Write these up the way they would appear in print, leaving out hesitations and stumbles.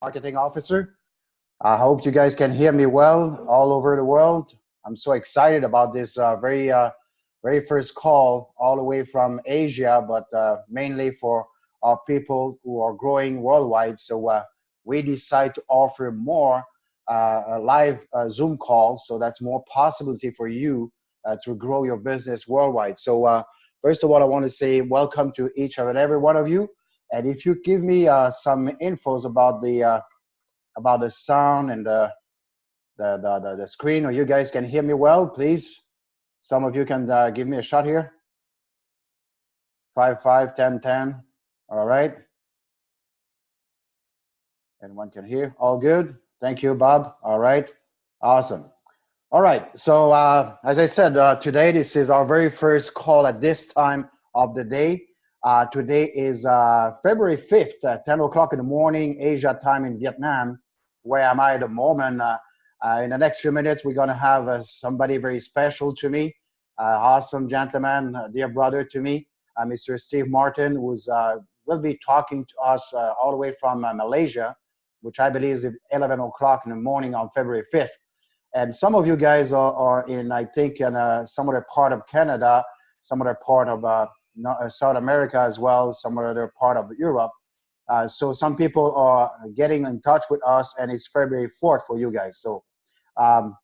Marketing Officer. I hope you guys can hear me well all over the world. I'm so excited about this very first call all the way from Asia, but mainly for our people who are growing worldwide. So we decide to offer more live Zoom calls, so that's more possibility for you to grow your business worldwide. So first of all, I want to say welcome to each and every one of you. And if you give me some infos about the sound and the screen, or you guys can hear me well, please. Some of you can give me a shot here. 5, 5, 10, 10. All right. And one can hear. All good. Thank you, Bob. All right. Awesome. All right. So as I said, today this is our very first call at this time of the day. Today is February 5th, 10 o'clock in the morning, Asia time in Vietnam, where am I at the moment. In the next few minutes, we're going to have somebody very special to me, awesome gentleman, dear brother to me, Mr. Steve Martin, who's will be talking to us all the way from Malaysia, which I believe is 11 o'clock in the morning on February 5th. And some of you guys are in, I think, in some other part of Canada, some other part of South America as well, some other part of Europe. So some people are getting in touch with us, and it's February 4th for you guys. So um,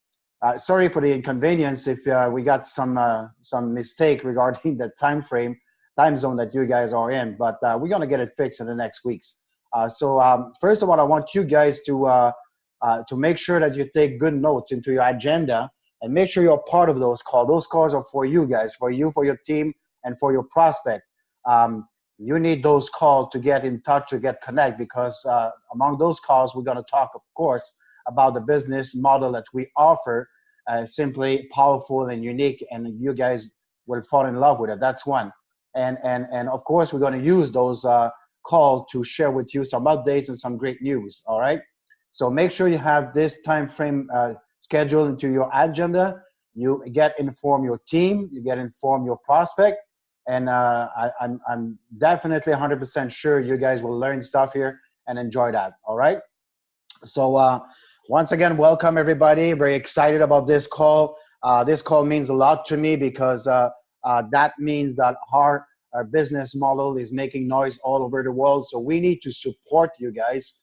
sorry for the inconvenience if we got some mistake regarding the time zone that you guys are in, but we're gonna get it fixed in the next weeks. So first of all, I want you guys to make sure that you take good notes into your agenda and make sure you're part of those calls. Those calls are for you guys, for you, for your team, and for your prospect. You need those calls to get in touch, to get connect, because among those calls, we're going to talk, of course, about the business model that we offer, simply powerful and unique, and you guys will fall in love with it. That's one. And of course, we're going to use those calls to share with you some updates and some great news, all right? So make sure you have this time frame scheduled into your agenda. You get inform your team, you get inform your prospect, and I'm definitely 100% sure you guys will learn stuff here and enjoy that. All right. So once again, welcome everybody. Very excited about this call. This call means a lot to me because that means that our business model is making noise all over the world. So we need to support you guys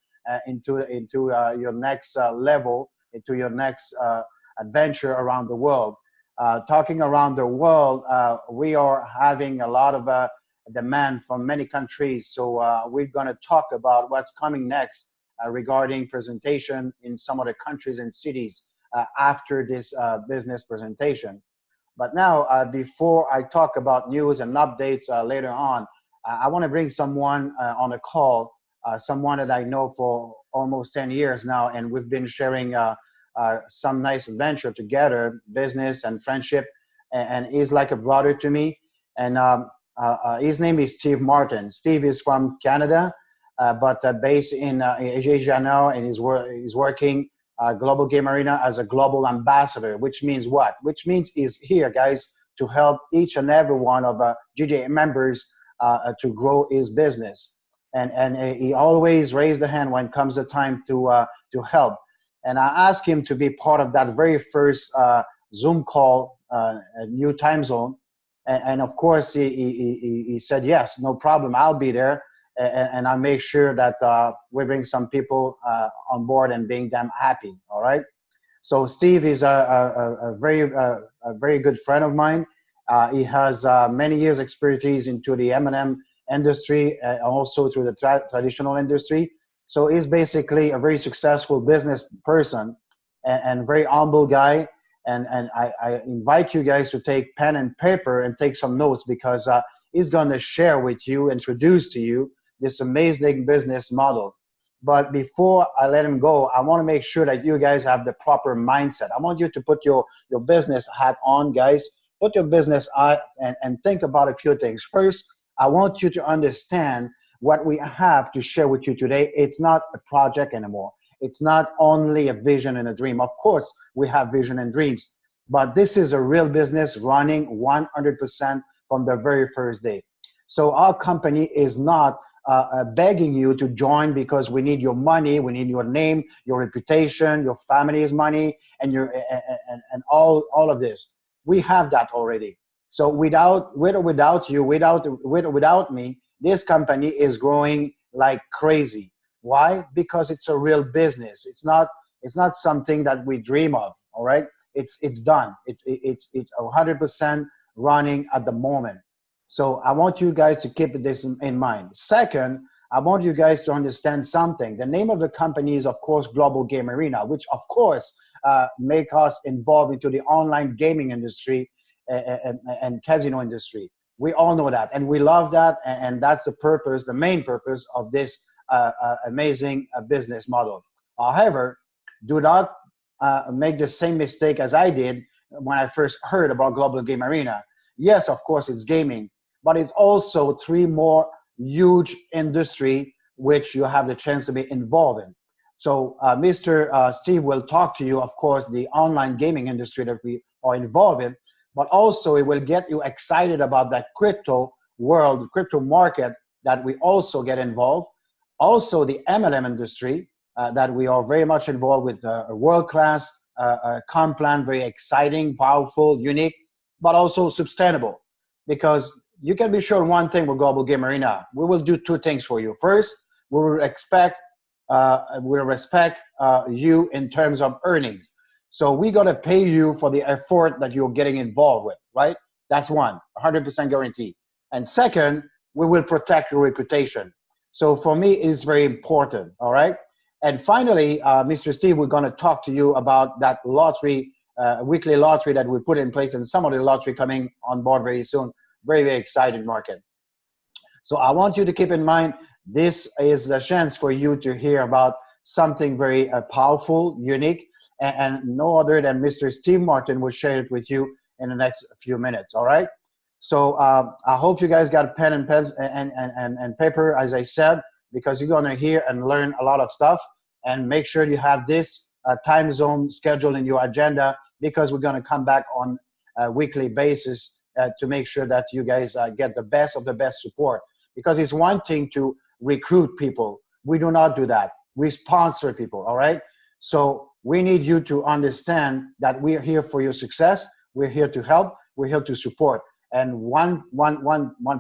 into your next level, into your next adventure around the world. Talking around the world, we are having a lot of demand from many countries. So we're going to talk about what's coming next regarding presentation in some of the countries and cities after this business presentation. But now, before I talk about news and updates later on, I want to bring someone on a call, someone that I know for almost 10 years now, and we've been sharing some nice adventure together, business and friendship, and he's like a brother to me. And his name is Steve Martin. Steve is from Canada, but based in Asia now, and he's working Global Game Arena as a global ambassador, which means what? Which means he's here, guys, to help each and every one of GGA members to grow his business. And he always raised the hand when comes the time to help. And I asked him to be part of that very first Zoom call, a new time zone. And of course, he said, yes, no problem, I'll be there. And I make sure that we bring some people on board and being them happy, all right? So Steve is a very good friend of mine. He has many years expertise into the M&M industry, also through the traditional industry. So he's basically a very successful business person and very humble guy. And I invite you guys to take pen and paper and take some notes because he's going to share with you, introduce to you this amazing business model. But before I let him go, I want to make sure that you guys have the proper mindset. I want you to put your business hat on, guys. Put your business hat and think about a few things. First, I want you to understand what we have to share with you today. It's not a project anymore. It's not only a vision and a dream. Of course, we have vision and dreams, but this is a real business running 100% from the very first day. So our company is not begging you to join because we need your money, we need your name, your reputation, your family's money, and and all of this. We have that already. So without you, without me, this company is growing like crazy. Why? Because it's a real business. It's not something that we dream of. All right, it's done. It's 100% running at the moment. So I want you guys to keep this in mind. Second, I want you guys to understand something. The name of the company is, of course, Global Game Arena, which, of course, make us involved into the online gaming industry and casino industry. We all know that, and we love that, and that's the purpose, the main purpose of this amazing business model. However, do not make the same mistake as I did when I first heard about Global Game Arena. Yes, of course, it's gaming, but it's also three more huge industry which you have the chance to be involved in. So Mr. Steve will talk to you, of course, the online gaming industry that we are involved in, but also it will get you excited about that crypto world, crypto market that we also get involved. Also the MLM industry that we are very much involved with, a world-class comp plan, very exciting, powerful, unique, but also sustainable. Because you can be sure one thing with Global Game Arena, we will do two things for you. First, we will respect you in terms of earnings. So we're gonna pay you for the effort that you're getting involved with, right? That's one, 100% guarantee. And second, we will protect your reputation. So for me, it's very important, all right? And finally, Mr. Steve, we're gonna talk to you about that lottery, weekly lottery that we put in place, and some of the lottery coming on board very soon. Very, very excited market. So I want you to keep in mind, this is the chance for you to hear about something very powerful, unique, and no other than Mr. Steve Martin will share it with you in the next few minutes, all right? So I hope you guys got pen and pens and paper, as I said, because you're gonna hear and learn a lot of stuff, and make sure you have this time zone schedule in your agenda, because we're gonna come back on a weekly basis to make sure that you guys get the best of the best support. Because it's one thing to recruit people. We do not do that. We sponsor people, all right? So we need you to understand that we're here for your success. We're here to help. We're here to support. And one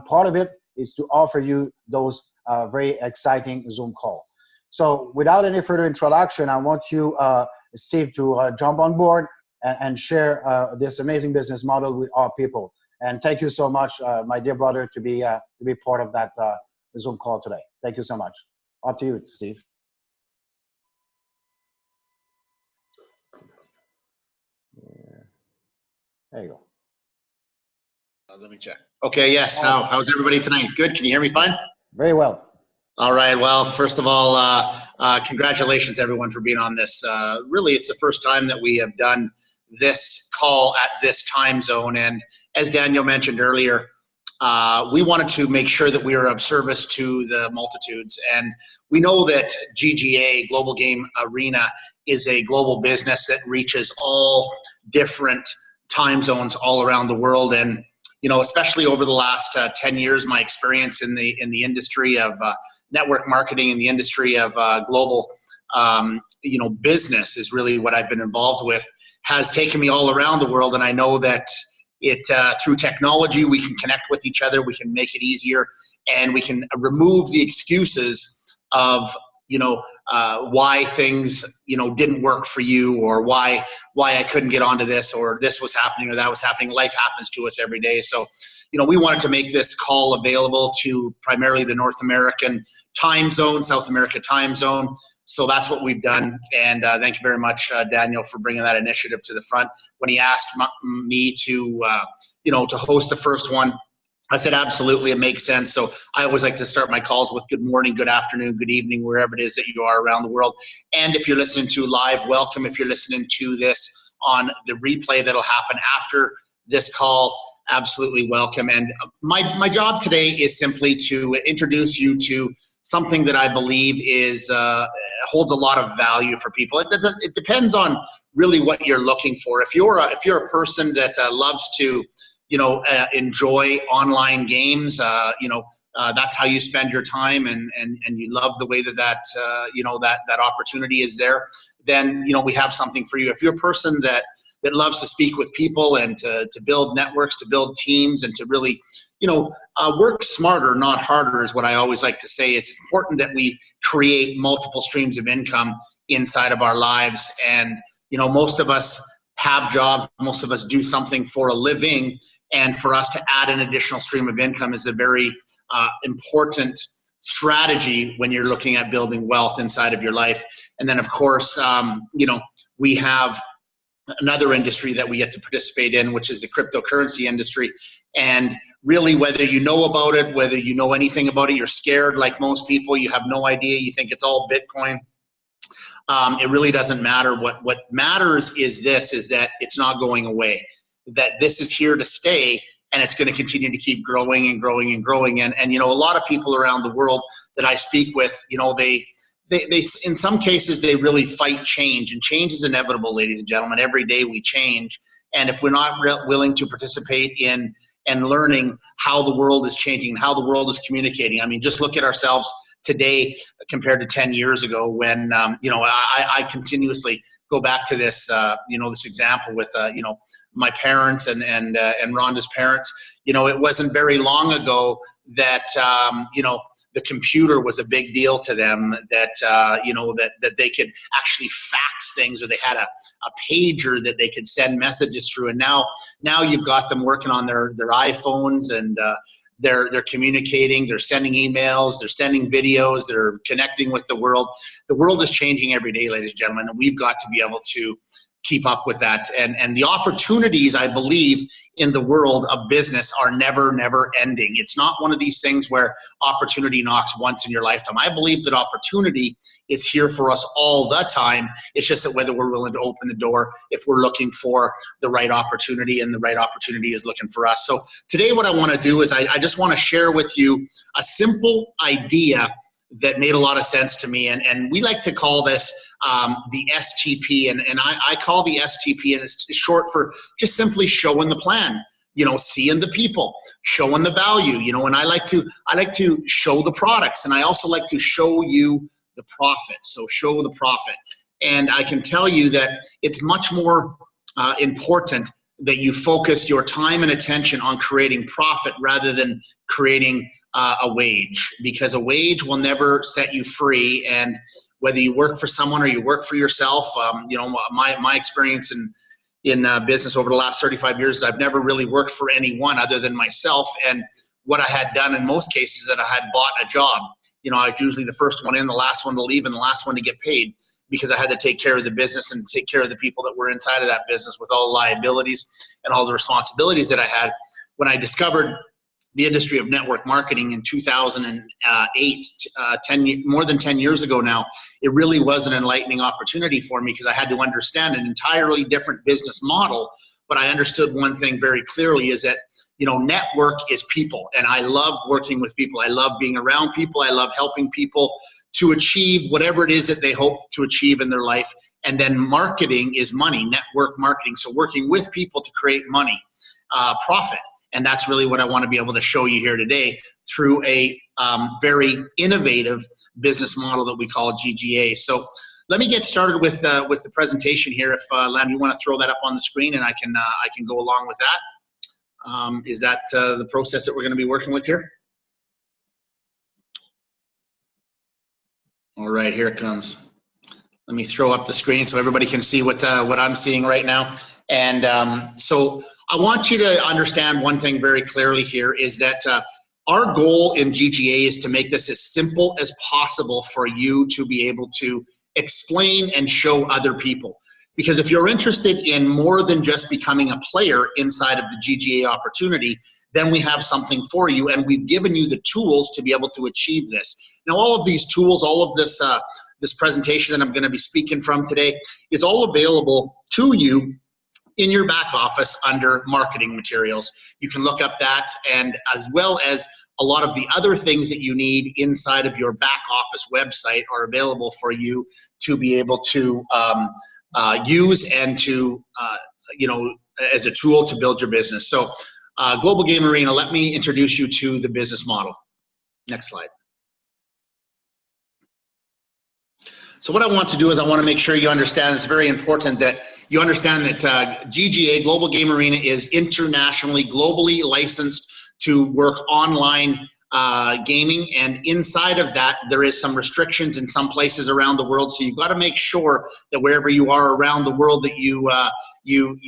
part of it is to offer you those very exciting Zoom call. So without any further introduction, I want you, Steve, to jump on board and share this amazing business model with our people. And thank you so much, my dear brother, to be part of that Zoom call today. Thank you so much. Up to you, Steve. There you go. Let me check. Okay, yes. How's everybody tonight? Good. Can you hear me fine? Very well. All right. Well, first of all, congratulations, everyone, for being on this. Really, it's the first time that we have done this call at this time zone. And as Daniel mentioned earlier, we wanted to make sure that we are of service to the multitudes. And we know that GGA, Global Game Arena, is a global business that reaches all different time zones all around the world. And you know, especially over the last 10 years, my experience in the industry of network marketing, in the industry of global, you know, business is really what I've been involved with, has taken me all around the world. And I know that through technology, we can connect with each other, we can make it easier, and we can remove the excuses of, you know, why things, you know, didn't work for you, or why I couldn't get onto this, or this was happening or that was happening. Life happens to us every day. So, you know, we wanted to make this call available to primarily the North American time zone, South America time zone. So that's what we've done. And thank you very much, Daniel, for bringing that initiative to the front. When he asked me to, you know, to host the first one, I said, absolutely, it makes sense. So I always like to start my calls with good morning, good afternoon, good evening, wherever it is that you are around the world. And if you're listening to live, welcome. If you're listening to this on the replay that'll happen after this call, absolutely welcome. And my job today is simply to introduce you to something that I believe is holds a lot of value for people. It depends on really what you're looking for. If you're a person that loves to, you know, enjoy online games, you know, that's how you spend your time, and you love the way that you know, that opportunity is there, then, you know, we have something for you. If you're a person that loves to speak with people and to build networks, to build teams, and to really, you know, work smarter, not harder, is what I always like to say. It's important that we create multiple streams of income inside of our lives. And, you know, most of us have jobs, most of us do something for a living, and for us to add an additional stream of income is a very important strategy when you're looking at building wealth inside of your life. And then, of course, you know, we have another industry that we get to participate in, which is the cryptocurrency industry. And really, whether you know about it, whether you know anything about it, you're scared like most people, you have no idea, you think it's all Bitcoin. It really doesn't matter. What matters is this, is that it's not going away, that this is here to stay, and it's going to continue to keep growing and growing and growing. And you know, a lot of people around the world that I speak with, you know, they in some cases, they really fight change, and change is inevitable, ladies and gentlemen. Every day we change, and if we're not willing to participate in and learning how the world is changing, how the world is communicating. I mean, just look at ourselves today compared to 10 years ago, when you know, I continuously go back to this, you know, this example with you know, my parents and Rhonda's parents. You know, it wasn't very long ago that you know, the computer was a big deal to them, that you know, that they could actually fax things, or they had a pager that they could send messages through. And now you've got them working on their iPhones, and they're communicating, they're sending emails, they're sending videos, they're connecting with the world. The world is changing every day, ladies and gentlemen, and we've got to be able to keep up with that. And the opportunities, I believe, in the world of business are never ending. It's not one of these things where opportunity knocks once in your lifetime. I believe that opportunity is here for us all the time. It's just that whether we're willing to open the door, if we're looking for the right opportunity, and the right opportunity is looking for us. So today what I want to do is I just want to share with you a simple idea that made a lot of sense to me, and we like to call this the STP, and I call the STP, and it's short for just simply showing the plan, you know, seeing the people, showing the value, you know. And I like to show the products, and I also like to show you the profit. So show the profit, and I can tell you that it's much more important that you focus your time and attention on creating profit rather than creating a wage, because a wage will never set you free. And whether you work for someone or you work for yourself, you know, my experience in business over the last 35 years is I've never really worked for anyone other than myself. And what I had done in most cases is that I had bought a job. You know, I was usually the first one in, the last one to leave, and the last one to get paid, because I had to take care of the business and take care of the people that were inside of that business, with all the liabilities and all the responsibilities that I had. When I discovered the industry of network marketing in 2008, more than 10 years ago now, it really was an enlightening opportunity for me, because I had to understand an entirely different business model. But I understood one thing very clearly, is that, you know, network is people, and I love working with people. I love being around people. I love helping people to achieve whatever it is that they hope to achieve in their life. And then marketing is money, network marketing. So working with people to create money, profit. And that's really what I want to be able to show you here today through a very innovative business model that we call GGA. So let me get started with the presentation here. If Lam, you want to throw that up on the screen, and I can go along with that. Is that the process that we're going to be working with here? All right, here it comes. Let me throw up the screen so everybody can see what I'm seeing right now. And so I want you to understand one thing very clearly here, is that our goal in GGA is to make this as simple as possible for you to be able to explain and show other people. Because if you're interested in more than just becoming a player inside of the GGA opportunity, then we have something for you, and we've given you the tools to be able to achieve this. Now, all of these tools, all of this this presentation that I'm going to be speaking from today is all available to you in your back office under marketing materials. You can look up that, and as well as a lot of the other things that you need inside of your back office website are available for you to be able to use and to, you know, as a tool to build your business. So Global Game Arena, let me introduce you to the business model. Next slide. So what I want to do is I want to make sure you understand, it's very important that you understand that GGA, Global Game Arena, is internationally, globally licensed to work online gaming, and inside of that there is some restrictions in some places around the world, so you've got to make sure that wherever you are around the world that you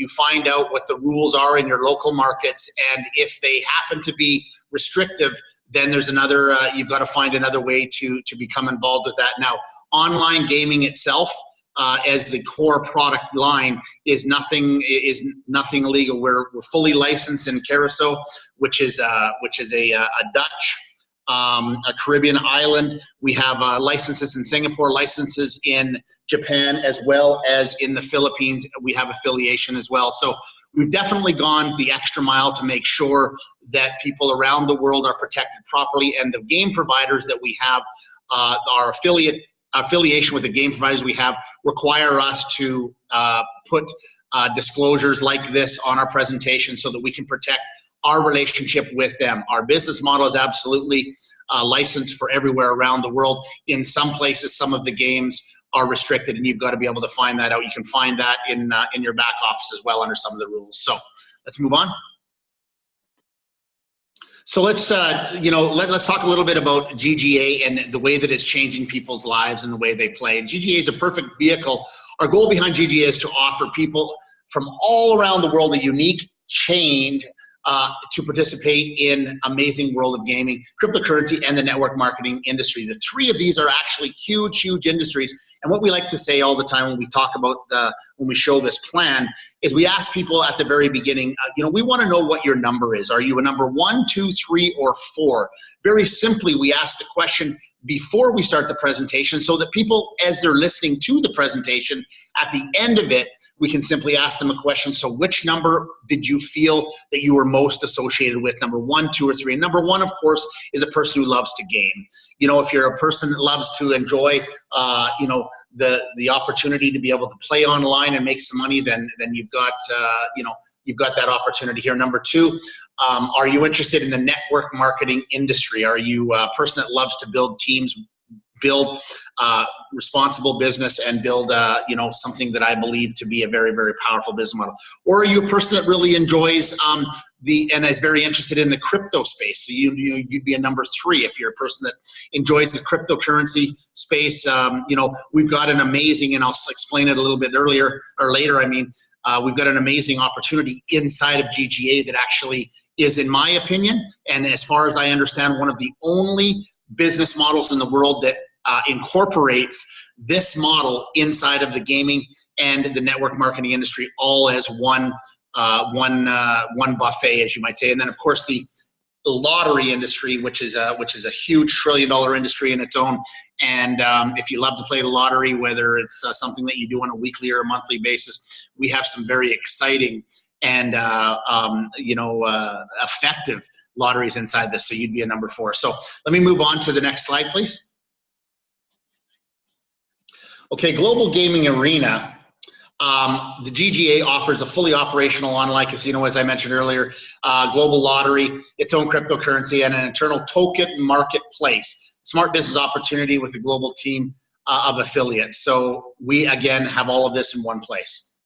find out what the rules are in your local markets, and if they happen to be restrictive, then there's another, you've got to find another way to become involved with that. Now, online gaming itself, as the core product line, is nothing illegal. We're fully licensed in Curacao, which is a Dutch, a Caribbean island. We have licenses in Singapore, licenses in Japan, as well as in the Philippines. We have affiliation as well. So we've definitely gone the extra mile to make sure that people around the world are protected properly, and the game providers that we have, our affiliation with the game providers we have, require us to put disclosures like this on our presentation so that we can protect our relationship with them. Our business model is absolutely licensed for everywhere around the world. In some places, some of the games are restricted, and you've got to be able to find that out. You can find that in your back office as well under some of the rules. So let's move on. So let's let's talk a little bit about GGA and the way that it's changing people's lives and the way they play. And GGA is a perfect vehicle. Our goal behind GGA is to offer people from all around the world a unique chain to participate in amazing world of gaming, cryptocurrency, and the network marketing industry. The three of these are actually huge, huge industries. And what we like to say all the time when we talk about when we show this plan is we ask people at the very beginning, we want to know what your number is. Are you a number 1, 2, 3, or 4? Very simply, we ask the question before we start the presentation so that people, as they're listening to the presentation, at the end of it, we can simply ask them a question. So which number did you feel that you were most associated with, number 1, 2, or 3? And number 1, of course, is a person who loves to game. If you're a person that loves to enjoy, the opportunity to be able to play online and make some money, then you've got, you've got that opportunity here. Number 2, are you interested in the network marketing industry? Are you a person that loves to build teams, build responsible business, and build something that I believe to be a very, very powerful business model? Or are you a person that really enjoys and is very interested in the crypto space? So you'd be a number 3 if you're a person that enjoys the cryptocurrency space. We've got an amazing, and I'll explain it a little bit later. We've got an amazing opportunity inside of GGA that actually is, in my opinion, and as far as I understand, one of the only business models in the world that incorporates this model inside of the gaming and the network marketing industry, all as one buffet, as you might say. And then, of course, the lottery industry, which is a huge $1 trillion industry in its own. And if you love to play the lottery, whether it's something that you do on a weekly or a monthly basis, we have some very exciting and effective lotteries inside this. So you'd be a number 4. So let me move on to the next slide, please. Okay, Global Gaming Arena. The GGA offers a fully operational online casino, as I mentioned earlier, global lottery, its own cryptocurrency, and an internal token marketplace. Smart business opportunity with a global team of affiliates. So we, again, have all of this in one place.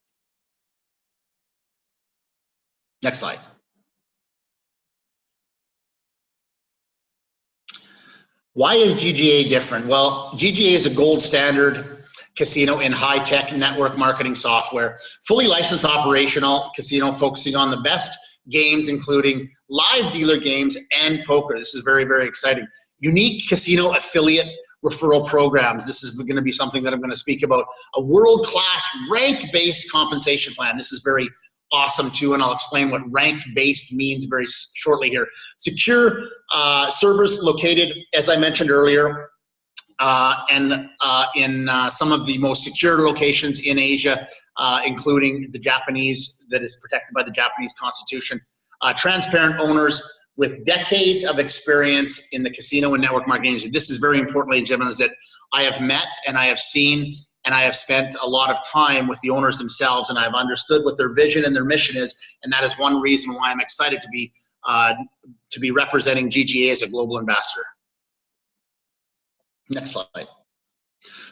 Next slide. Why is GGA different? Well, GGA is a gold standard casino in high-tech network marketing software, fully licensed operational casino focusing on the best games, including live dealer games and poker. This is very, very exciting. Unique casino affiliate referral programs. This is going to be something that I'm going to speak about. A world-class rank-based compensation plan. This is very awesome too, and I'll explain what rank-based means very shortly here. Secure servers located, as I mentioned earlier, and in some of the most secure locations in Asia, including the Japanese, that is protected by the Japanese Constitution. Transparent owners with decades of experience in the casino and network marketing industry. This is very important, ladies and gentlemen, is that I have met and I have seen and I have spent a lot of time with the owners themselves, and I've understood what their vision and their mission is, and that is one reason why I'm excited to be representing GGA as a global ambassador. Next slide.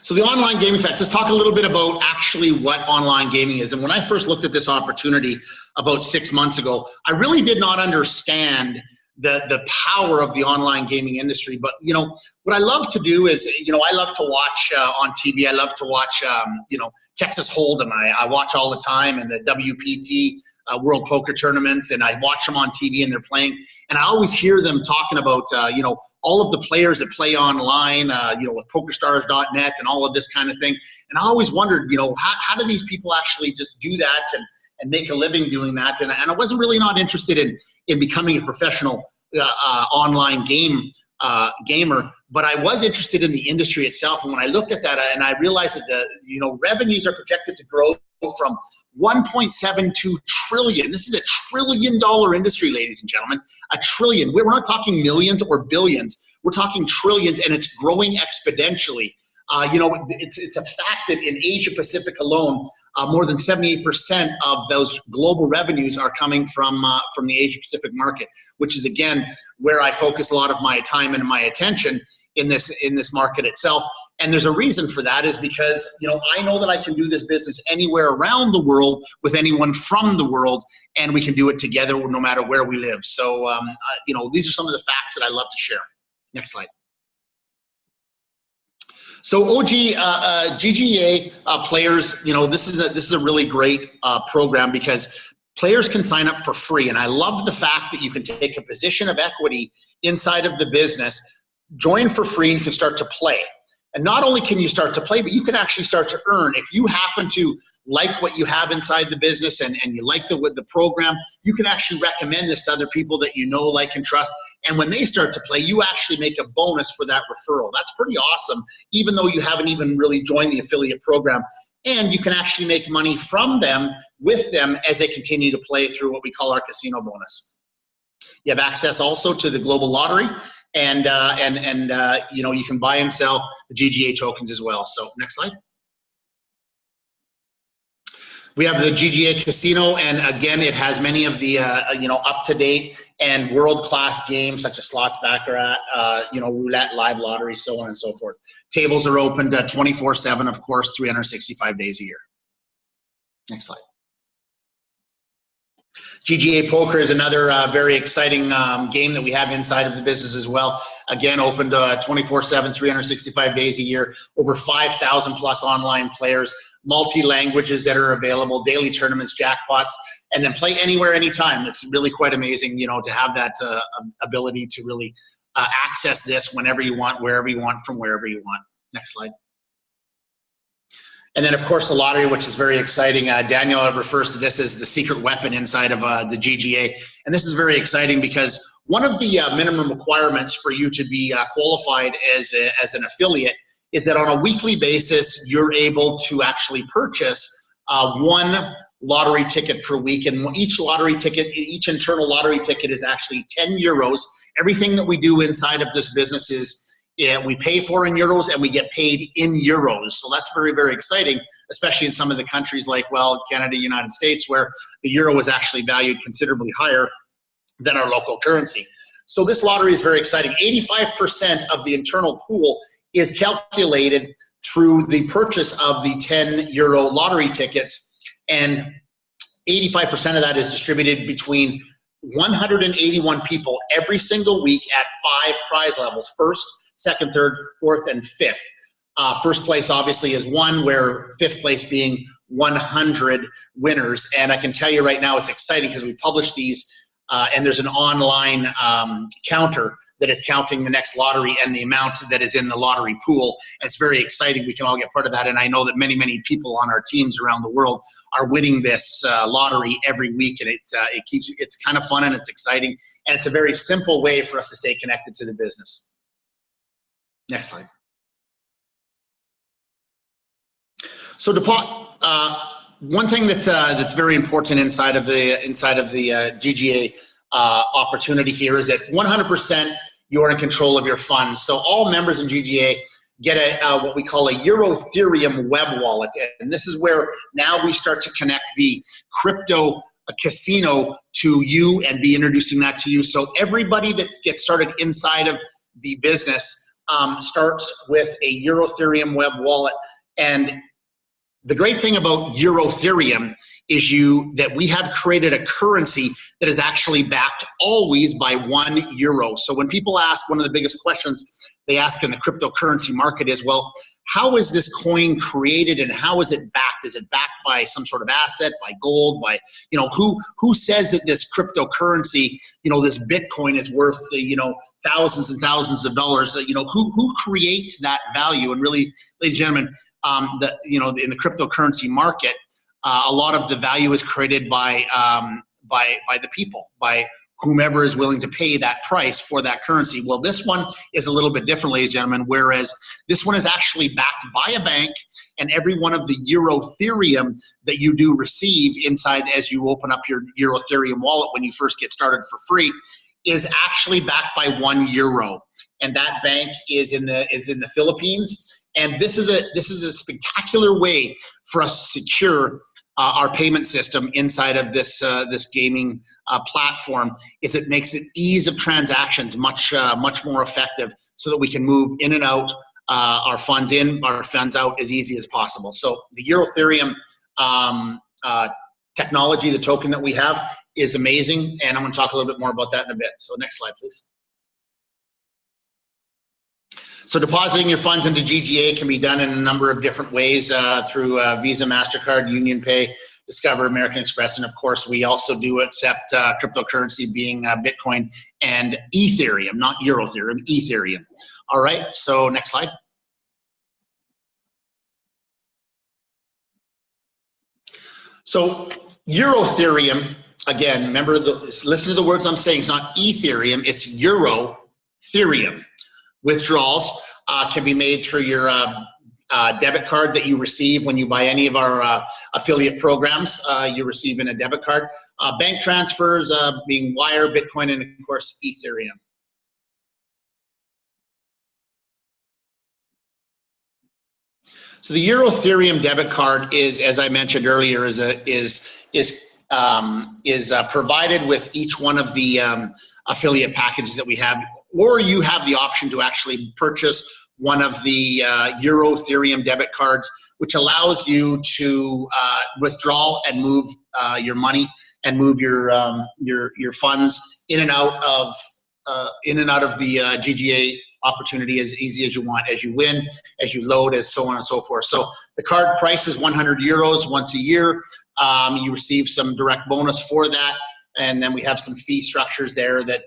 So the online gaming facts, let's talk a little bit about actually what online gaming is. And when I first looked at this opportunity about 6 months ago, I really did not understand the power of the online gaming industry. But, you know, what I love to do is, you know, I love to watch on TV. I love to watch, you know, Texas Hold'em. I watch all the time, and the WPT World Poker tournaments, and I watch them on TV and they're playing. And I always hear them talking about, you know, all of the players that play online, you know, with PokerStars.net and all of this kind of thing. And I always wondered, you know, how do these people actually just do that and make a living doing that? And I wasn't really not interested in becoming a professional online gamer, but I was interested in the industry itself. And when I looked at that, and I realized that the, you know, revenues are projected to grow from 1.72 trillion. This is $1 trillion industry, ladies and gentlemen. $1 trillion. We're not talking millions or billions. We're talking trillions, and it's growing exponentially. You know, it's a fact that in Asia Pacific alone, more than 78% of those global revenues are coming from the Asia Pacific market, which is again where I focus a lot of my time and my attention in this market itself. And there's a reason for that, is because, you know, I know that I can do this business anywhere around the world with anyone from the world, and we can do it together no matter where we live. So, you know, these are some of the facts that I love to share. Next slide. So GGA players, you know, this is a really great program, because players can sign up for free. And I love the fact that you can take a position of equity inside of the business, join for free, and you can start to play. And not only can you start to play, but you can actually start to earn. If you happen to like what you have inside the business and you like the program, you can actually recommend this to other people that you know, like, and trust. And when they start to play, you actually make a bonus for that referral. That's pretty awesome, even though you haven't even really joined the affiliate program. And you can actually make money from them, with them, as they continue to play through what we call our casino bonus. You have access also to the global lottery, and you know, you can buy and sell the GGA tokens as well. So next slide. We have the GGA Casino, and again, it has many of the you know, up-to-date and world-class games such as slots, baccarat, you know, roulette, live lottery, so on and so forth. Tables are open 24/7, of course, 365 days a year. Next slide. GGA Poker is another very exciting game that we have inside of the business as well. Again, open 24/7, 365 days a year. Over 5,000 plus online players, multi-languages that are available, daily tournaments, jackpots, and then play anywhere, anytime. It's really quite amazing, you know, to have that ability to really access this whenever you want, wherever you want, from wherever you want. Next slide. And then, of course, the lottery, which is very exciting. Daniel refers to this as the secret weapon inside of the GGA. And this is very exciting because one of the minimum requirements for you to be qualified as an affiliate is that on a weekly basis, you're able to actually purchase one lottery ticket per week. And each lottery ticket, each internal lottery ticket is actually 10 euros. Everything that we do inside of this business is, yeah, we pay for in euros and we get paid in euros. So that's very, very exciting, especially in some of the countries like, well, Canada, United States, where the euro is actually valued considerably higher than our local currency. So this lottery is very exciting. 85% of the internal pool is calculated through the purchase of the 10 euro lottery tickets, and 85% of that is distributed between 181 people every single week at 5 prize levels: first, second, third, fourth, and fifth. First place obviously is 1, where fifth place being 100 winners. And I can tell you right now, it's exciting because we publish these and there's an online counter that is counting the next lottery and the amount that is in the lottery pool. And it's very exciting. We can all get part of that. And I know that many, many people on our teams around the world are winning this lottery every week. And it's kind of fun and it's exciting. And it's a very simple way for us to stay connected to the business. Next slide. So one thing that's very important inside of the GGA opportunity here is that 100% you're in control of your funds. So all members in GGA get what we call a Ethereum web wallet, and this is where now we start to connect the crypto casino to you and be introducing that to you. So everybody that gets started inside of the business starts with a Ethereum web wallet. And the great thing about Ethereum is that we have created a currency that is actually backed always by €1. So when people ask, one of the biggest questions they ask in the cryptocurrency market is, well, how is this coin created and how is it backed? Is it backed by some sort of asset, by gold, by, who says that this cryptocurrency, this Bitcoin is worth, thousands and thousands of dollars? Who creates that value? And really, ladies and gentlemen, in the cryptocurrency market, a lot of the value is created by the people, by whomever is willing to pay that price for that currency. Well, this one is a little bit different, ladies and gentlemen, whereas this one is actually backed by a bank, and every one of the Ethereum that you do receive inside as you open up your Ethereum wallet when you first get started for free is actually backed by €1. And that bank is in the Philippines. And this is a spectacular way for us to secure our payment system inside of this gaming platform. Is it makes it ease of transactions much more effective, so that we can move in and out our funds in, our funds out as easy as possible. So the Ethereum technology, the token that we have, is amazing, and I'm going to talk a little bit more about that in a bit. So next slide, please. So depositing your funds into GGA can be done in a number of different ways through Visa, MasterCard, Union Pay, Discover, American Express, and of course we also do accept cryptocurrency being Bitcoin and Ethereum, not Ethereum, Ethereum. All right, so next slide. So Ethereum, again, remember, listen to the words I'm saying. It's not Ethereum, it's Ethereum. Withdrawals can be made through your debit card that you receive when you buy any of our affiliate programs. You receive in a debit card. Bank transfers being Wire, Bitcoin, and of course Ethereum. So the Ethereum debit card is, as I mentioned earlier, is provided with each one of the affiliate packages that we have, or you have the option to actually purchase one of the Ethereum debit cards, which allows you to withdraw and move your money and move your funds in and out of the GGA opportunity as easy as you want, as you win, as you load, as so on and so forth. So the card price is €100 once a year. You receive some direct bonus for that. And then we have some fee structures there that,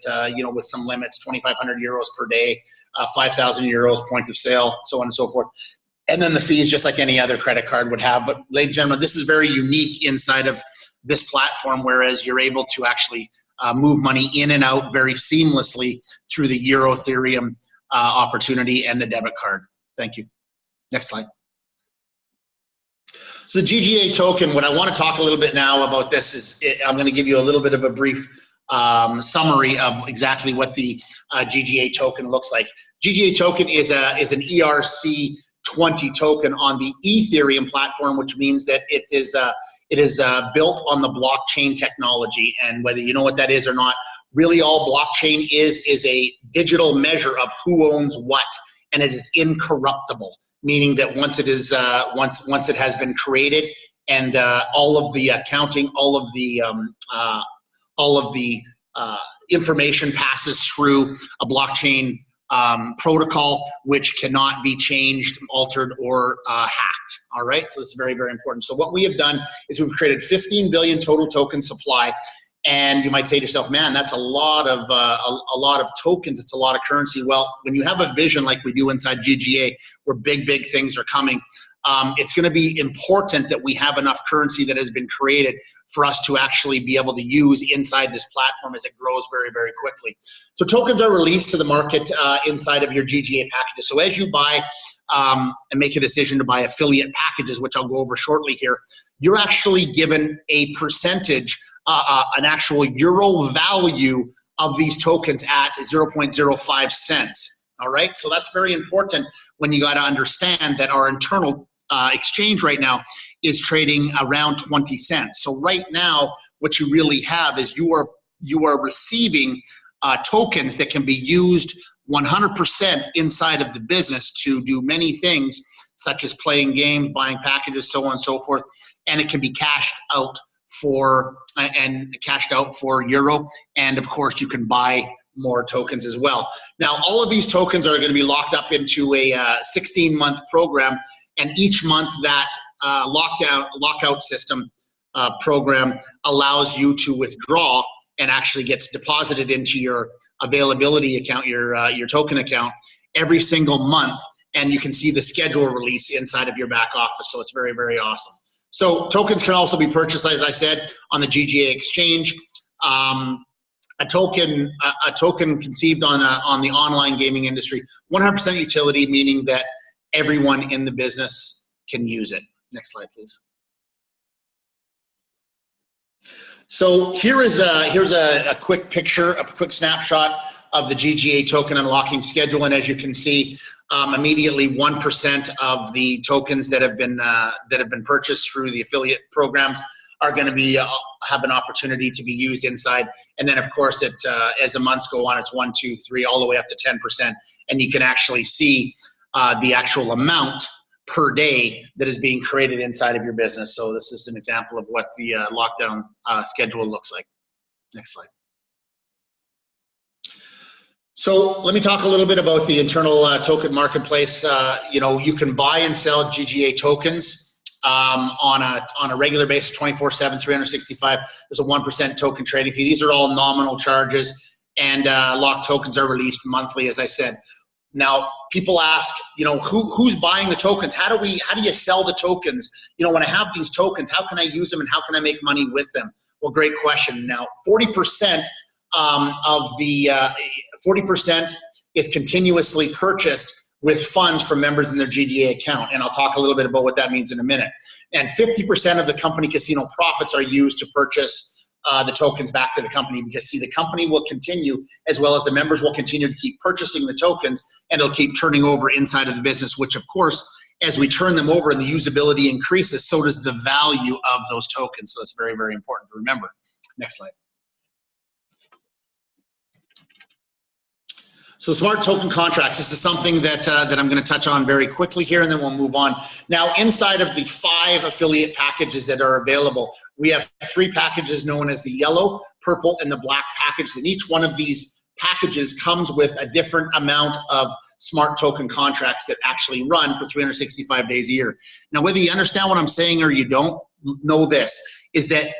with some limits, €2,500 per day, €5,000 point of sale, so on and so forth. And then the fees, just like any other credit card would have. But ladies and gentlemen, this is very unique inside of this platform, whereas you're able to actually move money in and out very seamlessly through the Ethereum opportunity and the debit card. Thank you. Next slide. So the GGA token, what I want to talk a little bit now about this is, I'm going to give you a little bit of a brief summary of exactly what the GGA token looks like. GGA token is an ERC20 token on the Ethereum platform, which means that it is built on the blockchain technology. And whether you know what that is or not, really all blockchain is a digital measure of who owns what, and it is incorruptible. Meaning that once it is once it has been created, and all of the accounting, all of the information passes through a blockchain protocol, which cannot be changed, altered, or hacked. All right, so this is very, very important. So what we have done is we've created 15 billion total token supply. And you might say to yourself, man, that's a lot of tokens. It's a lot of currency. Well, when you have a vision like we do inside GGA, where big things are coming, it's going to be important that we have enough currency that has been created for us to actually be able to use inside this platform as it grows very, very quickly. So tokens are released to the market inside of your GGA packages. So as you buy and make a decision to buy affiliate packages, which I'll go over shortly here, you're actually given a percentage, an actual euro value of these tokens at 0.05 cents. All right, so that's very important when you got to understand that our internal exchange right now is trading around 20 cents. So right now, what you really have is you are receiving tokens that can be used 100% inside of the business to do many things, such as playing games, buying packages, so on and so forth, and it can be cashed out for euro, and of course you can buy more tokens as well. Now, all of these tokens are going to be locked up into a 16-month program, and each month that lockout system program allows you to withdraw and actually gets deposited into your availability account, your token account, every single month, and you can see the schedule release inside of your back office. So it's very, very awesome. So tokens can also be purchased, as I said, on the GGA exchange. A token conceived on the online gaming industry, 100% utility, meaning that everyone in the business can use it. Next slide, please. So here's a quick picture, a quick snapshot of the GGA token unlocking schedule, and as you can see, immediately 1% of the tokens that have been purchased through the affiliate programs are going to be have an opportunity to be used inside, and then of course as the months go on, it's 1, 2, 3, all the way up to 10%, and you can actually see the actual amount per day that is being created inside of your business. So this is an example of what the lockdown schedule looks like. Next slide. So let me talk a little bit about the internal token marketplace. You can buy and sell GGA tokens on a regular basis, 24/7, 365. There's a 1% token trading fee. These are all nominal charges, and locked tokens are released monthly, as I said. Now, people ask, who's buying the tokens? How do you sell the tokens? When I have these tokens, how can I use them and how can I make money with them? Well, great question. Now, 40% of the 40% is continuously purchased with funds from members in their GGA account, and I'll talk a little bit about what that means in a minute. And 50% of the company casino profits are used to purchase the tokens back to the company, because see, the company will continue, as well as the members will continue to keep purchasing the tokens, and it'll keep turning over inside of the business, which of course, as we turn them over and the usability increases, so does the value of those tokens. So it's very, very important to remember. Next slide. So smart token contracts, this is something that I'm going to touch on very quickly here, and then we'll move on. Now, inside of the 5 affiliate packages that are available, we have 3 packages known as the yellow, purple, and the black package, and each one of these packages comes with a different amount of smart token contracts that actually run for 365 days a year. Now, whether you understand what I'm saying or you don't, know this, is that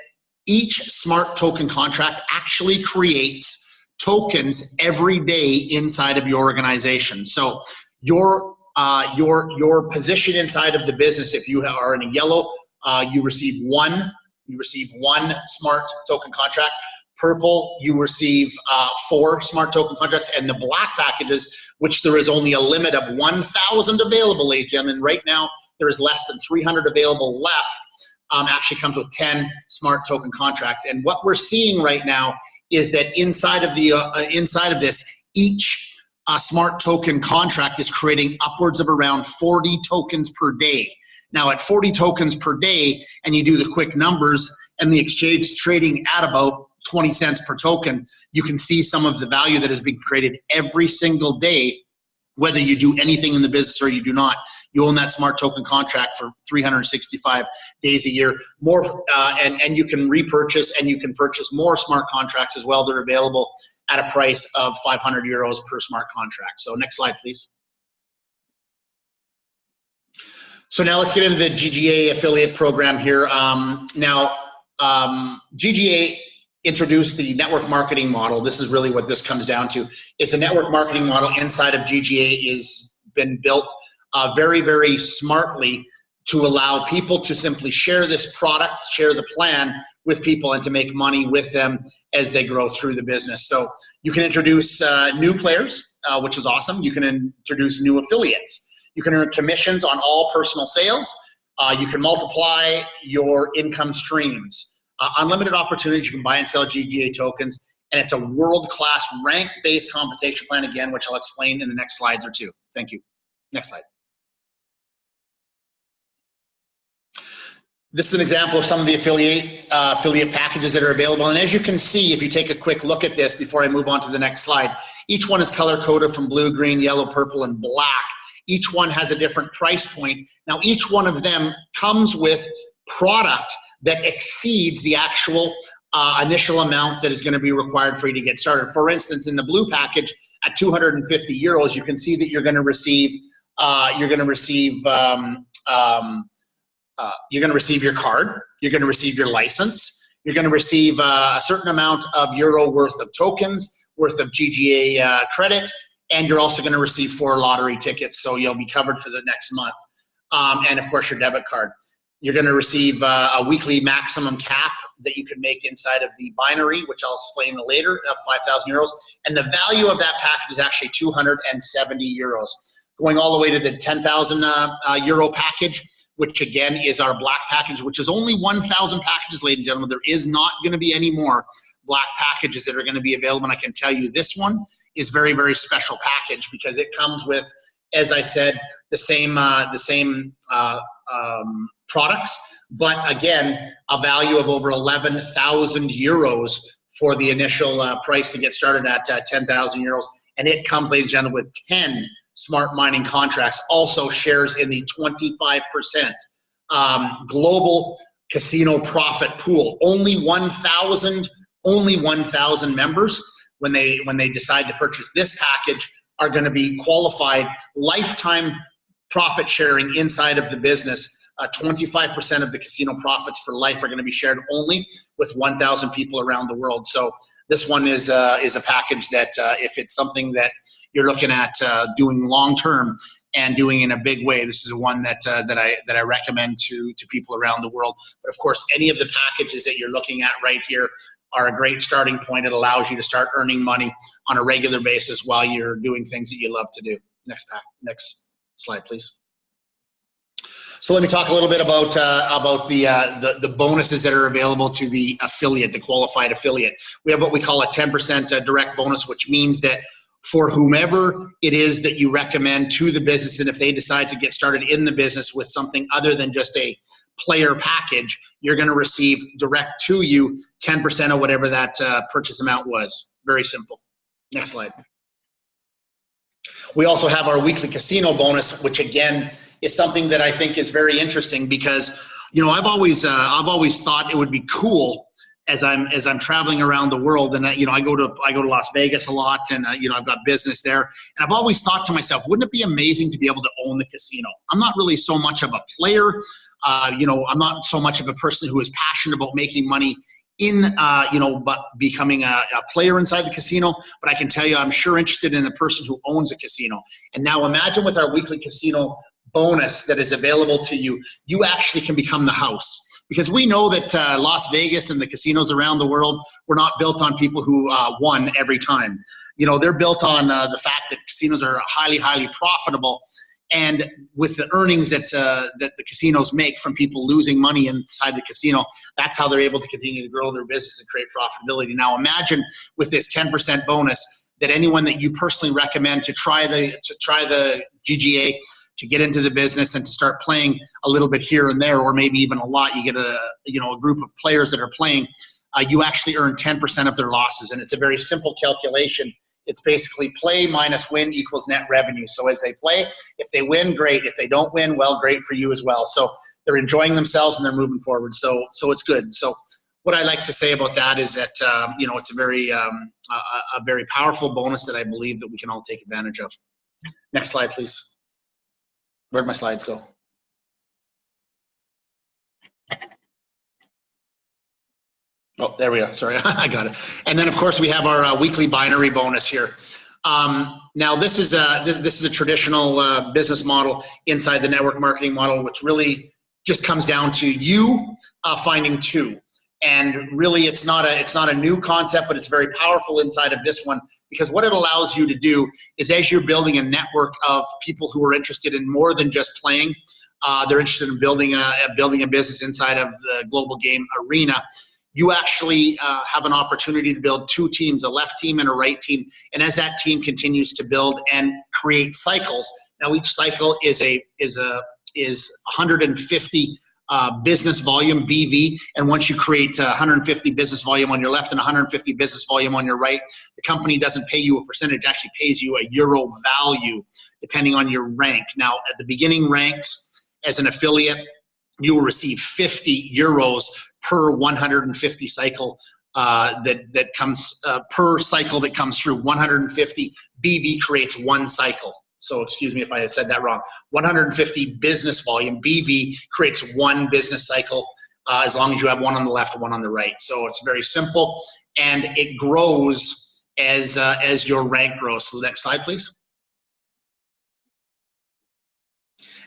each smart token contract actually creates tokens every day inside of your organization. So your position inside of the business, if you are in a yellow, you receive one smart token contract. Purple, you receive 4 smart token contracts, and the black packages, which there is only a limit of 1,000 available, ladies and gentlemen. Right now, there is less than 300 available left. Actually comes with 10 smart token contracts, and what we're seeing right now is that inside of this, each smart token contract is creating upwards of around 40 tokens per day. Now, at 40 tokens per day, and you do the quick numbers, and the exchange is trading at about 20 cents per token, you can see some of the value that is being created every single day, whether you do anything in the business or you do not. You own that smart token contract for 365 days a year. More, and you can repurchase, and you can purchase more smart contracts as well. They're available at a price of 500 euros per smart contract. So next slide, please. So now let's get into the GGA affiliate program here. GGA introduced the network marketing model. This is really what this comes down to. It's a network marketing model inside of GGA is been built very, very smartly to allow people to simply share this product, share the plan with people, and to make money with them as they grow through the business. So you can introduce new players, which is awesome. You can introduce new affiliates. You can earn commissions on all personal sales. You can multiply your income streams. Unlimited opportunities, you can buy and sell GGA tokens, and it's a world-class rank-based compensation plan, again, which I'll explain in the next slides or two. Thank you. Next slide. This is an example of some of the affiliate packages that are available. And as you can see, if you take a quick look at this before I move on to the next slide, each one is color-coded from blue, green, yellow, purple, and black. Each one has a different price point. Now, each one of them comes with product that exceeds the actual initial amount that is going to be required for you to get started. For instance, in the blue package at 250 euros, you can see that you're going to receive your card, you're going to receive your license, you're going to receive a certain amount of euro worth of tokens, worth of GGA credit, and you're also going to receive 4 lottery tickets, so you'll be covered for the next month. And of course, your debit card. You're going to receive a weekly maximum cap that you can make inside of the binary, which I'll explain later, of 5,000 euros. And the value of that package is actually 270 euros. Going all the way to the 10,000 euro package, which again is our black package, which is only 1,000 packages, ladies and gentlemen. There is not going to be any more black packages that are going to be available. And I can tell you this one is very, very special package because it comes with, as I said, the same products, but again, a value of over 11,000 euros for the initial price to get started at 10,000 euros. And it comes, ladies and gentlemen, with 10 smart mining contracts, also shares in the 25% global casino profit pool. Only 1,000 members, when they decide to purchase this package, are going to be qualified lifetime profit sharing inside of the business. 25% of the casino profits for life are going to be shared only with 1,000 people around the world. So this one is a package that if it's something that you're looking at doing long term and doing in a big way, this is one that I recommend to people around the world. But of course, any of the packages that you're looking at right here are a great starting point. It allows you to start earning money on a regular basis while you're doing things that you love to do. Next slide, please. So let me talk a little bit about the bonuses that are available to the affiliate, the qualified affiliate. We have what we call a 10% direct bonus, which means that for whomever it is that you recommend to the business, and if they decide to get started in the business with something other than just a player package, you're going to receive direct to you 10% of whatever that purchase amount was. Very simple. Next slide. We also have our weekly casino bonus, which again is something that I think is very interesting because, you know, I've always thought it would be cool as I'm traveling around the world, and you know, I go to Las Vegas a lot, and you know, I've got business there, and I've always thought to myself, wouldn't it be amazing to be able to own the casino? I'm not really so much of a player, you know, I'm not so much of a person who is passionate about making money in, you know, but becoming a player inside the casino. But I can tell you, I'm sure interested in the person who owns a casino. And now imagine with our weekly casino bonus that is available to you, you actually can become the house. Because we know that Las Vegas and the casinos around the world were not built on people who won every time. You know, they're built on the fact that casinos are highly, highly profitable. And with the earnings that the casinos make from people losing money inside the casino, that's how they're able to continue to grow their business and create profitability. Now imagine with this 10% bonus that anyone that you personally recommend to try the GGA, to get into the business and to start playing a little bit here and there, or maybe even a lot, you get a group of players that are playing, you actually earn 10% of their losses. And it's a very simple calculation. It's basically play minus win equals net revenue. So as they play, if they win, great. If they don't win, well, great for you as well. So they're enjoying themselves and they're moving forward. So it's good. So what I like to say about that is that, you know, it's a very powerful bonus that I believe that we can all take advantage of. Next slide, please. Where'd my slides go? Oh, there we go. Sorry, I got it. And then, of course, we have our weekly binary bonus here. Now, this is a traditional business model inside the network marketing model, which really just comes down to you finding two. And really, it's not a new concept, but it's very powerful inside of this one, because what it allows you to do is, as you're building a network of people who are interested in more than just playing, they're interested in building a business inside of the global game arena. You actually have an opportunity to build two teams, a left team and a right team. And as that team continues to build and create cycles, now each cycle is 150 business volume, BV, and once you create 150 business volume on your left and 150 business volume on your right, the company doesn't pay you a percentage, actually pays you a euro value depending on your rank. Now, at the beginning ranks as an affiliate, you will receive 50 euros per 150 cycle that comes per cycle that comes through. 150 BV creates one cycle. So excuse me if I said that wrong. 150 business volume, BV creates one business cycle as long as you have one on the left and one on the right. So it's very simple, and it grows as your rank grows. So next slide, please.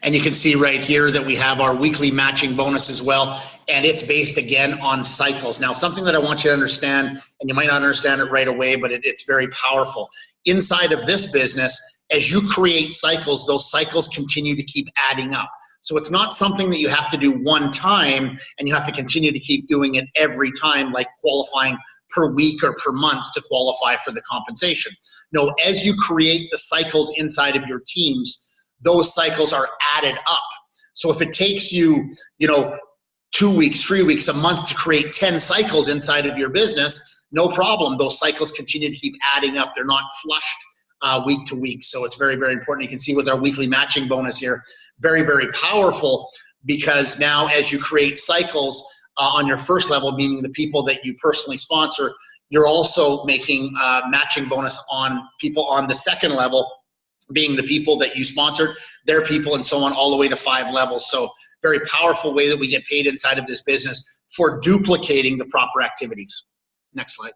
And you can see right here that we have our weekly matching bonus as well, and it's based again on cycles. Now, something that I want you to understand, and you might not understand it right away, but it's very powerful. Inside of this business, as you create cycles, those cycles continue to keep adding up. So it's not something that you have to do one time and you have to continue to keep doing it every time, like qualifying per week or per month to qualify for the compensation. No, as you create the cycles inside of your teams, those cycles are added up. So if it takes you, 2 weeks, 3 weeks, a month to create 10 cycles inside of your business, no problem. Those cycles continue to keep adding up. They're not flushed week to week. So it's very, very important. You can see with our weekly matching bonus here, very, very powerful, because now as you create cycles on your first level, meaning the people that you personally sponsor, you're also making matching bonus on people on the second level, being the people that you sponsored, their people, and so on, all the way to 5 levels. So very powerful way that we get paid inside of this business for duplicating the proper activities. Next slide.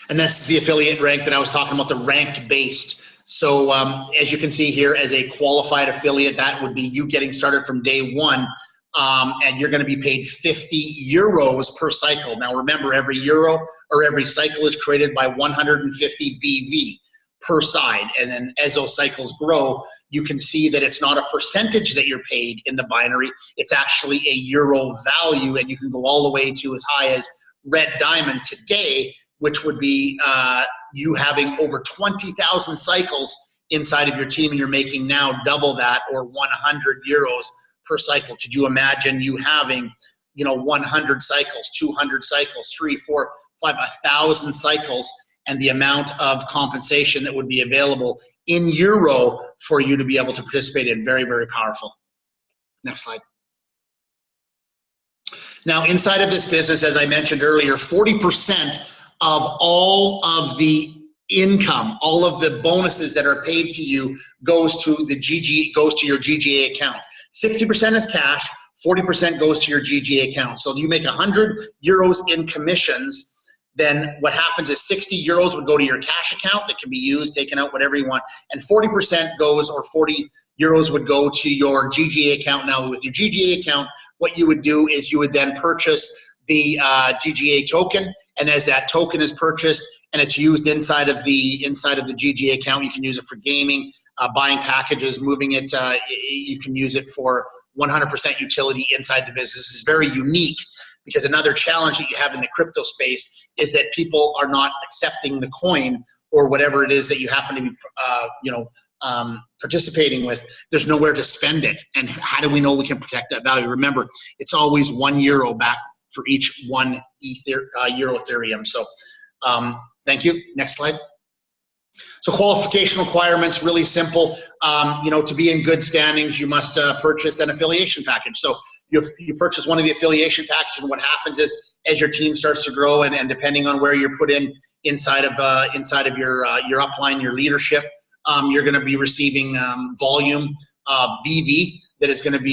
And this is the affiliate rank that I was talking about, the rank based. So as you can see here, as a qualified affiliate, that would be you getting started from day one, and you're going to be paid 50 euros per cycle. Now remember, every euro or every cycle is created by 150 BV per side, and then as those cycles grow, you can see that it's not a percentage that you're paid in the binary, it's actually a euro value, and you can go all the way to as high as red diamond today, which would be you having over 20,000 cycles inside of your team, and you're making now double that, or 100 euros per cycle. Could you imagine you having 100 cycles, 200 cycles, 3, 4, 5, 1,000 cycles, and the amount of compensation that would be available in euro for you to be able to participate in? Very, very powerful. Next slide. Now, inside of this business, as I mentioned earlier, 40% of all of the income, all of the bonuses that are paid to you goes to your GGA account. 60% is cash, 40% goes to your GGA account. So if you make 100 euros in commissions, then what happens is 60 euros would go to your cash account that can be used, taken out, whatever you want, and 40% goes, or 40 euros would go to your GGA account. Now with your GGA account, what you would do is you would then purchase the GGA token, and as that token is purchased and it's used inside of the GGA account, you can use it for gaming, buying packages, moving it, you can use it for 100% utility inside the business. This is very unique, because another challenge that you have in the crypto space is that people are not accepting the coin or whatever it is that you happen to be participating with. There's nowhere to spend it. And how do we know we can protect that value? Remember, it's always €1 back for each 1 Euro Ethereum. So thank you. Next slide. So qualification requirements, really simple. To be in good standings, you must purchase an affiliation package. So you purchase one of the affiliation packages, and what happens is, as your team starts to grow, and depending on where you're put inside of your upline, your leadership, you're going to be receiving volume BV that is going to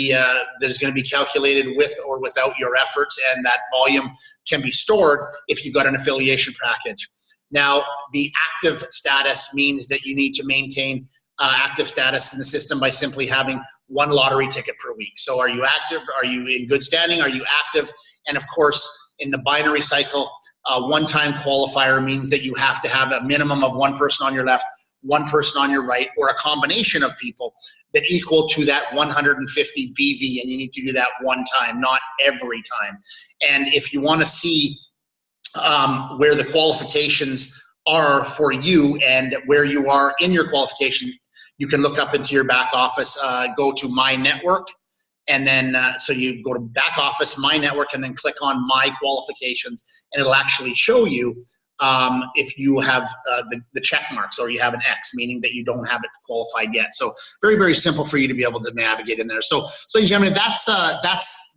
be calculated with or without your efforts, and that volume can be stored if you've got an affiliation package. Now, the active status means that you need to maintain active status in the system by simply having 1 lottery ticket per week. So are you active? Are you in good standing? Are you active? And of course, in the binary cycle, one-time qualifier means that you have to have a minimum of 1 person on your left, 1 person on your right, or a combination of people that equal to that 150 BV, and you need to do that 1 time, not every time. And if you want to see where the qualifications are for you and where you are in your qualification, you can look up into your back office, go to My Network, And then, so you go to back office, my network, and then click on my qualifications, and it'll actually show you if you have the check marks or you have an X, meaning that you don't have it qualified yet. So very, very simple for you to be able to navigate in there. So, ladies and gentlemen, that's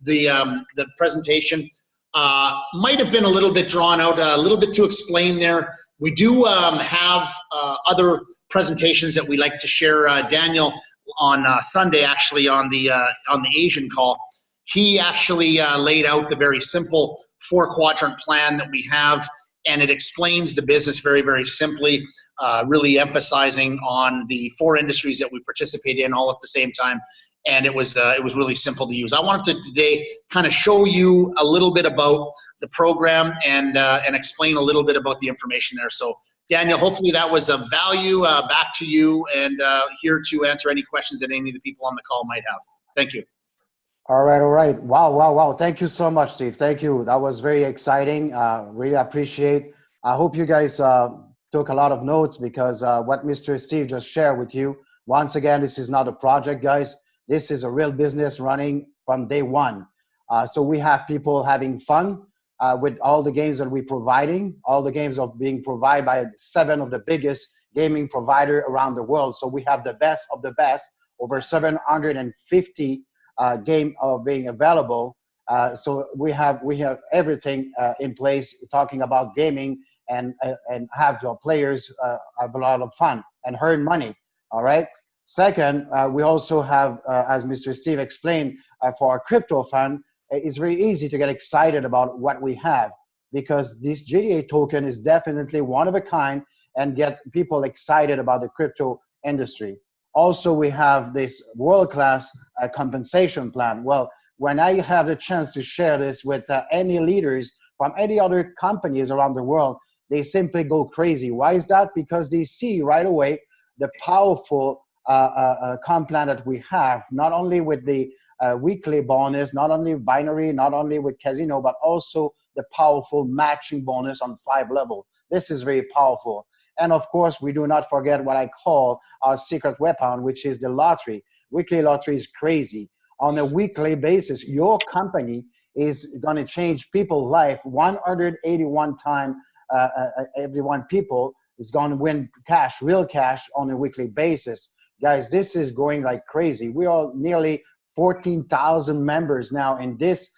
the presentation. Might have been a little bit drawn out, a little bit to explain there. We do have other presentations that we like to share. Daniel, on Sunday, actually on the Asian call, he actually laid out the very simple 4-quadrant plan that we have, and it explains the business very, very simply, really emphasizing on the 4 industries that we participate in all at the same time. And it was really simple to use. I wanted to today kind of show you a little bit about the program and explain a little bit about the information there. So Daniel, hopefully that was of value. Back to you, and here to answer any questions that any of the people on the call might have. Thank you. All right, all right. Wow. Thank you so much, Steve. Thank you. That was very exciting. Really appreciate. I hope you guys took a lot of notes, because what Mr. Steve just shared with you, once again, this is not a project, guys. This is a real business running from day one. So we have people having fun with all the games that we're providing. All the games are being provided by 7 of the biggest gaming provider around the world. So we have the best of the best, over 750 game being available. So we have everything in place, talking about gaming, and have your players have a lot of fun and earn money. All right. Second, we also have, as Mr. Steve explained, for our crypto fund, it's very easy to get excited about what we have, because this GGA token is definitely one of a kind and get people excited about the crypto industry. Also, we have this world-class compensation plan. Well, when I have the chance to share this with any leaders from any other companies around the world, they simply go crazy. Why is that? Because they see right away the powerful comp plan that we have, not only with the weekly bonus, not only binary, not only with casino, but also the powerful matching bonus on 5 level. This is very powerful. And of course, we do not forget what I call our secret weapon, which is the lottery. Weekly lottery is crazy. On a weekly basis, your company is going to change people's life 181 times. Everyone people is going to win cash, real cash, on a weekly basis. Guys, this is going like crazy. We are nearly 14,000 members now in this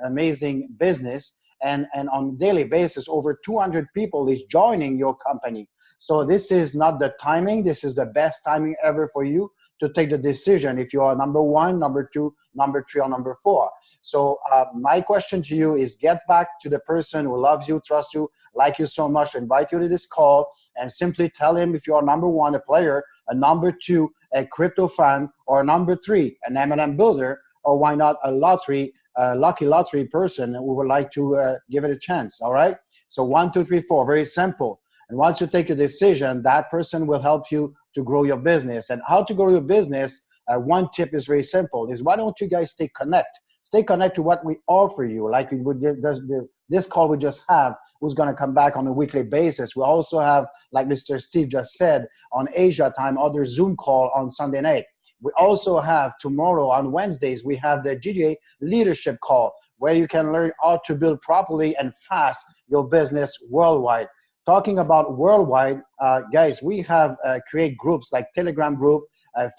amazing business. And on a daily basis, over 200 people is joining your company. So this is not the timing. This is the best timing ever for you to take the decision if you are number 1, number 2, number 3, or number 4. So my question to you is, get back to the person who loves you, trusts you, like you so much, invite you to this call, and simply tell him if you are number 1, a player, a number 2, a crypto fan, or number 3, an M&M builder, or why not a lottery, lucky lottery person who would like to give it a chance. All right. So 1, 2, 3, 4, very simple. And once you take a decision, that person will help you to grow your business. And how to grow your business, one tip is very simple, is why don't you guys stay connect to what we offer you, like we would this call we just have, who's going to come back on a weekly basis. We also have, like Mr. Steve just said, on Asia time, other Zoom call on Sunday night. We also have tomorrow on Wednesdays, we have the GGA leadership call, where you can learn how to build properly and fast your business worldwide. Talking about worldwide, guys, we have create groups like Telegram group,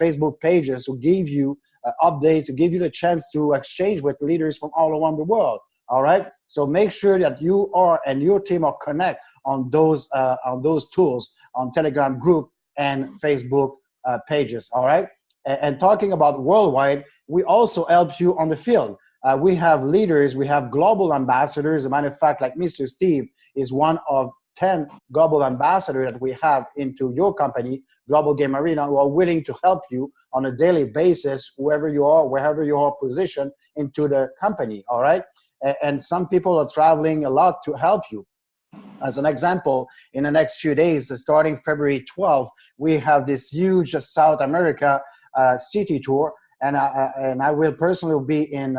Facebook pages who give you updates, to give you the chance to exchange with leaders from all around the world. All right. So make sure that you are and your team are connect on those tools, on Telegram group and Facebook pages. All right. And talking about worldwide, we also help you on the field. We have leaders, we have global ambassadors. As a matter of fact, like Mr. Steve is one of 10 global ambassadors that we have into your company, Global Game Arena, who are willing to help you on a daily basis, wherever you are, wherever you are positioned into the company. All right. And some people are traveling a lot to help you. As an example, in the next few days, starting February 12th, we have this huge South America city tour, and I will personally be in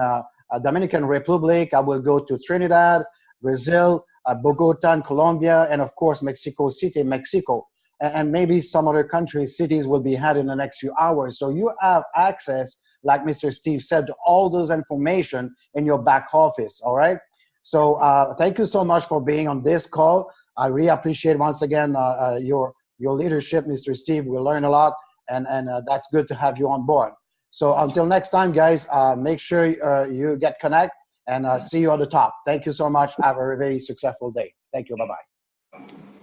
Dominican Republic. I will go to Trinidad, Brazil, Bogota in Colombia, and of course Mexico City, Mexico, and maybe some other countries, cities will be had in the next few hours. So you have access like Mr. Steve said, to all those information in your back office, all right? So thank you so much for being on this call. I really appreciate once again your leadership, Mr. Steve. We learned a lot, and that's good to have you on board. So until next time, guys, make sure you get connect, and see you at the top. Thank you so much. Have a very successful day. Thank you. Bye-bye.